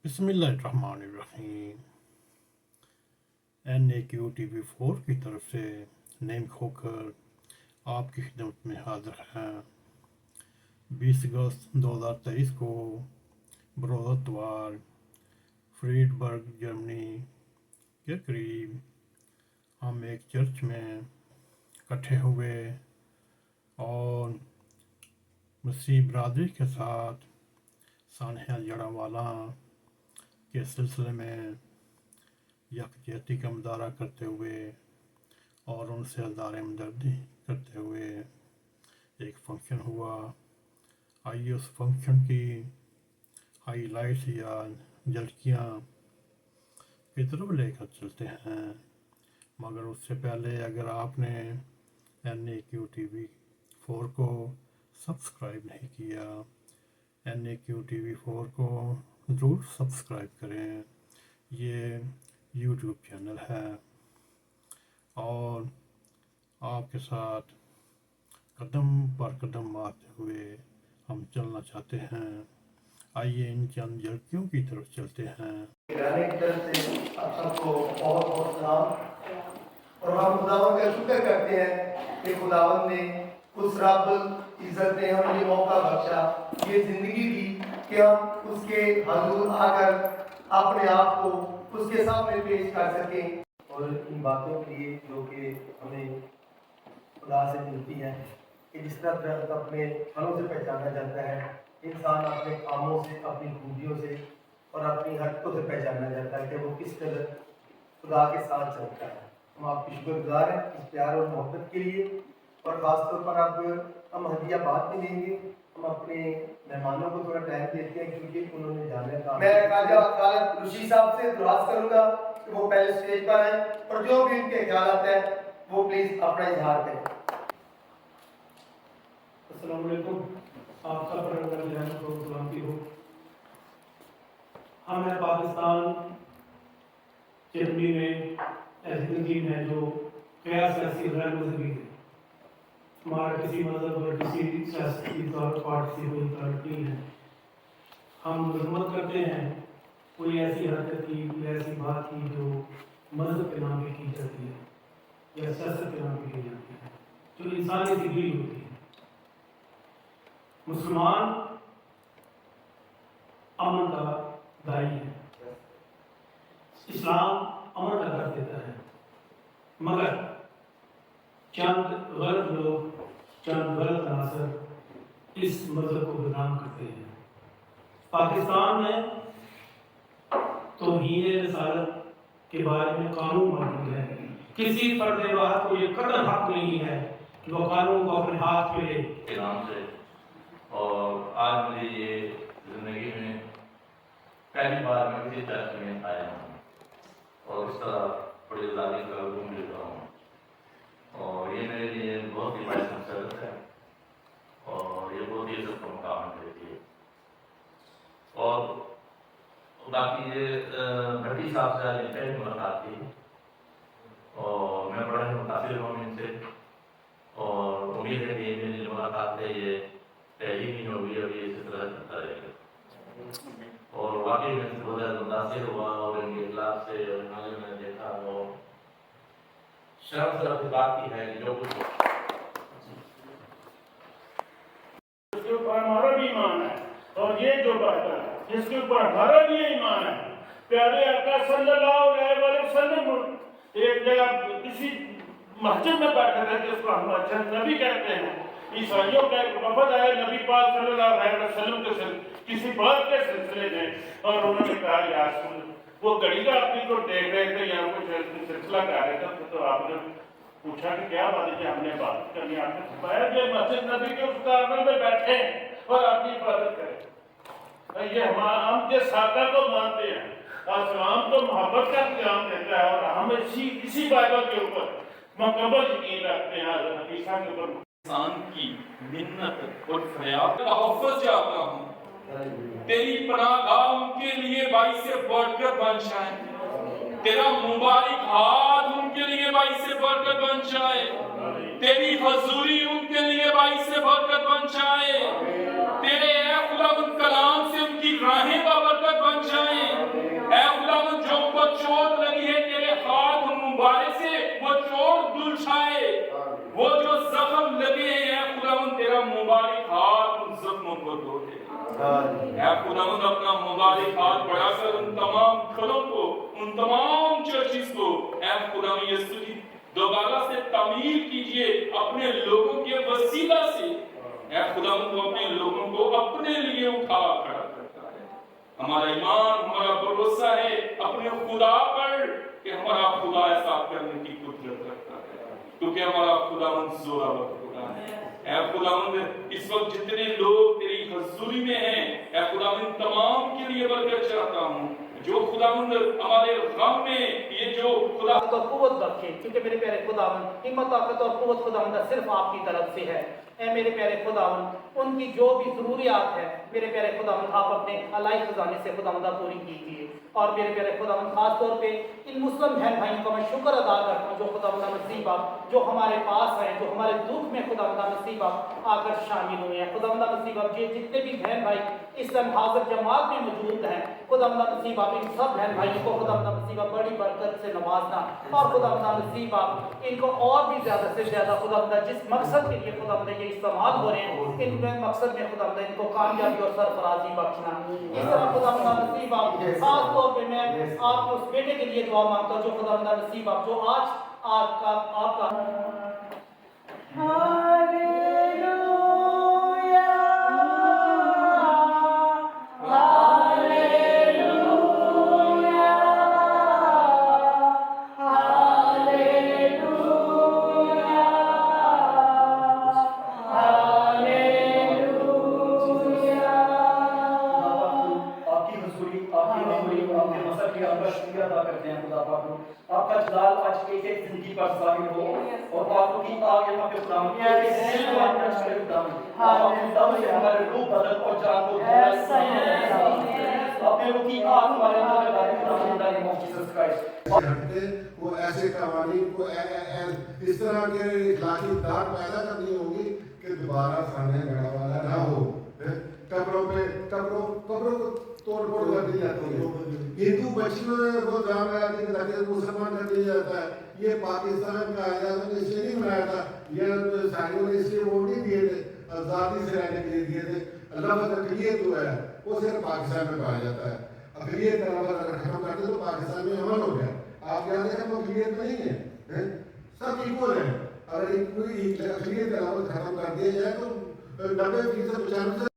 बिस्मिल्लाहिर्रहमानिर्रहीम। NAQTV4 की तरफ से नेम खोकर आपकी खिदमत में हाजिर हैं। 20 अगस्त 2023 को बरोज़तवार फ्रीडबर्ग जर्मनी के करीब हम एक चर्च में इकट्ठे हुए और मसीह बरादरी के साथ सानहा जड़ावाला के सिलसिले में यकजहती का मुजाहरा करते हुए और उनसे इज़हार हमदर्दी करते हुए एक फंक्शन हुआ। आइए उस फंक्शन की हाईलाइट्स या झलकियाँ की तरफ लेकर चलते हैं, मगर उससे पहले अगर आपने NAQTV4 को सब्सक्राइब नहीं किया, NAQTV4 को ज़रूर सब्सक्राइब करें। ये यूट्यूब चैनल है और आपके साथ कदम पर कदम मारते हुए हम चलना चाहते हैं। आइए इन चंद झलकियों की तरफ चलते हैं। की तरफ से आप सबको बहुत बहुत सलाम और हम खुदावंद का शुक्र करते हैं कि खुदावंद ने उस रब इज्जत ने हमें ये मौका बख्शा, ये जिंदगी दी कि हम उसके हजूर आकर अपने आप को उसके सामने पेश कर सकें और इन बातों के लिए जो कि हमें खुदा से मिलती हैं कि जिस तरह दरख्त अपने फलों से पहचाना जाता है, इंसान अपने कामों से, अपनी खूबियों से और अपनी हरकतों से पहचाना जाता है कि वो किस कदर खुदा के साथ चलता है। हम आपके शुक्रगुजार हैं इस प्यार और मोहब्बत के लिए और ख़ासतौर पर अब हम हदिया बात भी देंगे। हम अपने मेहमानों को थोड़ा टाइम देते हैं क्योंकि उन्होंने जाने का। मैं ख्वाजा खालिद रुशी साहब से दुआस करूँगा कि वो पहले स्टेज पर आए और जो भी उनके ख्यालात हैं वो प्लीज़ अपना इजहार करें। अस्सलाम वालेकुम, आप सब पर को सलामती हो। हम पाकिस्तान जर्मनी में ऐसी तंजीम है जो गैर सियासी गैर मजहबी है। हमारा किसी मजहब और किसी सियासी पार्टी से कोई ताल्लुक नहीं है। हम मजम्मत करते हैं कोई ऐसी हरकत की, कोई ऐसी बात की जो मजहब के नाम पे की जाती है या सियासत के नाम पे की जाती है, जो इंसानी जिंदगी होती है। मुसलमान अमन का दाई है, इस्लाम अमन का दर्द देता है, मगर चंद गलत लोग, चंद गलत अनासर इस मजहब को बदनाम करते हैं। पाकिस्तान में तौहीन रिसालत के बारे में कानून मौजूद है। किसी फर्द वाहद को ये कतई हक नहीं है कि वो कानून को अपने हाथ में ले के नाम से। और आज मुझे ये जिंदगी में पहली बार मैं किसी चर्च में आया हूँ और इस तरह बड़ी आज़ादी का रूम मिल रहा हूँ और ये मेरे लिए बहुत ही बड़ी मसरत है और ये बहुत ही इज्जत का मुकाम है मेरे लिए। और बाकी ये भट्टी साहब से आज पहली मुलाकात थी और मैं बड़ा ही मुतासिर हूँ इनसे और उम्मीद है कि मेरी जो मुलाकात है ये पहली नहीं होगी, अभी इसी तरह चलता रहेगा। और वाकई में बहुत ज़्यादा मुतासिर हुआ और इनके इखलास से मैंने देखा वो शर्म की बात की है कि जो कुछ उसके ऊपर हमारा भी ईमान है और ये जो बात है जिसके ऊपर हमारा भी ईमान है। प्यारे आका सल्लल्लाहु अलैहि वसल्लम एक जगह किसी मस्जिद में बैठे थे जिसको हम अच्छा नबी कहते हैं। ईसाइयों का एक वफद आया नबी पाक सल्लल्लाहु अलैहि वसल्लम के किसी बात के सिलसिले में और उन्होंने कहा यार सुन, वो घड़ी का अपनी को देख रहे थे या कुछ सिलसिला कर रहे थे तो आपने पूछा कि क्या बात है, हमने बात करनी। आपने बताया कि मस्जिद नबी के उस कार्नर में बैठे और अपनी इबादत करें। ये हम जिस साका को मानते हैं, इस्लाम तो मोहब्बत का पैगाम देता है और हम इसी बाइबल के ऊपर मुकम्मल यकीन रखते हैं, हदीसा के ऊपर। इंसान की मिन्नत और फरियाद का हौफत चाहता हूँ, तेरी पनाहगाह उनके लिए बाइसे बरकत बन जाए, तेरा मुबारक हाथ उनके लिए बाइसे बरकत बन जाए, तेरी हजूरी उनके लिए बाइसे बरकत बन जाए, तेरे खुदा उन कलाम से उनकी राहें बाबरकत बन जाए। ऐ खुदावंद अपना मुबारक हाथ बढ़ाकर उन तमाम घरों को, उन तमाम चर्चिस को ऐ खुदावंद यीशु की दोबारा से तामीर कीजिए अपने लोगों के वसीला से। ऐ खुदावंद वो अपने लोगों को अपने लिए उठा खड़ा करता है। हमारा ईमान, हमारा भरोसा है अपने खुदा पर कि हमारा खुदा ऐसा करने की कुदरत रखता है, क्योंकि हमारा खुदावंद जोरावर खुदा है। ऐ खुदावंद इस वक्त जितने लोग तेरी हजूरी में हैं, ऐ खुदावंद तमाम के लिए बरकत चाहता हूँ। जो खुदावंद हमारे गम में ये जो खुदा तो कुव्वत बख्शे, क्योंकि मेरे प्यारे खुदावंद हिम्मत ताकत और कुव्वत खुदावंद सिर्फ आपकी तरफ से है। ऐ मेरे प्यारे खुदावंद उनकी जो भी ज़रूरियात है मेरे प्यारे खुदावंद आप अपने अलाई खजाने से खुदावंद पूरी कीजिए। और मेरे प्यारे खुदावंद खास तौर पे इन मुस्लिम बहन भाइयों का मैं शुक्र अदा करता हूँ जो खुदावंद नसीब आप जो हमारे पास हैं, जो हमारे दुख में खुदावंद नसीब आप आकर शामिल हुए हैं। खुदावंद नसीब आप जितने भी बहन भाई इस टाइम हाजिर जमात में मौजूद हैं, खुदावंद नसीब आप इन सब बहन भाइयों को खुदावंद नसीब आप बड़ी बरकत से नवाजना और खुदावंद नसीब आप इनको और भी ज़्यादा से ज़्यादा खुदावंद जिस मकसद के लिए खुदावंद ये इस्तेमाल हो रहे हैं इन मकसद में खुदावंद इनको कामयाबी और सरफराजी बख्शना। इस तरह खुदावंद नसीब आप खास तौर पे मैं आपके उस बेटे के लिए दुआ मांगता हूँ जो खुदावंद नसीब आप जो आज आपका आपका जलाल आज एक एक जिंदगी पर ज़ाहिर हो और पापों की आग यहाँ पे खुदावंद हमारे रूह बदल और जान को अपने रूह की आग हमारे अंदर डाले खुदावंद in the name of Jesus Christ. वो ऐसे कवानीन को इस तरह के इखलाकी दार पैदा करनी होगी कि दोबारा सामने गड़ा वाला ना हो। कब्रों को तोड़ फोड़ कर दी जाती है। हिंदू बच्चियों को जान लगा के ताकि मुसलमान कर दिया जाता है। ये पाकिस्तान का आज़ाद ने इसलिए नहीं बनाया था, ये साइयों ने इसलिए वोट नहीं दिए थे, आज़ादी से रहने के लिए दिए थे। अल्लाह का अक़लियत जो है वो सिर्फ पाकिस्तान में पाया जाता है। अक़लियत अगर खत्म कर दे तो पाकिस्तान में अमन हो गया। आप यहाँ देखें वो अक़लियत नहीं है, सब इक्वल है। अगर अक़लियत खत्म कर दिया जाए तो 90% 95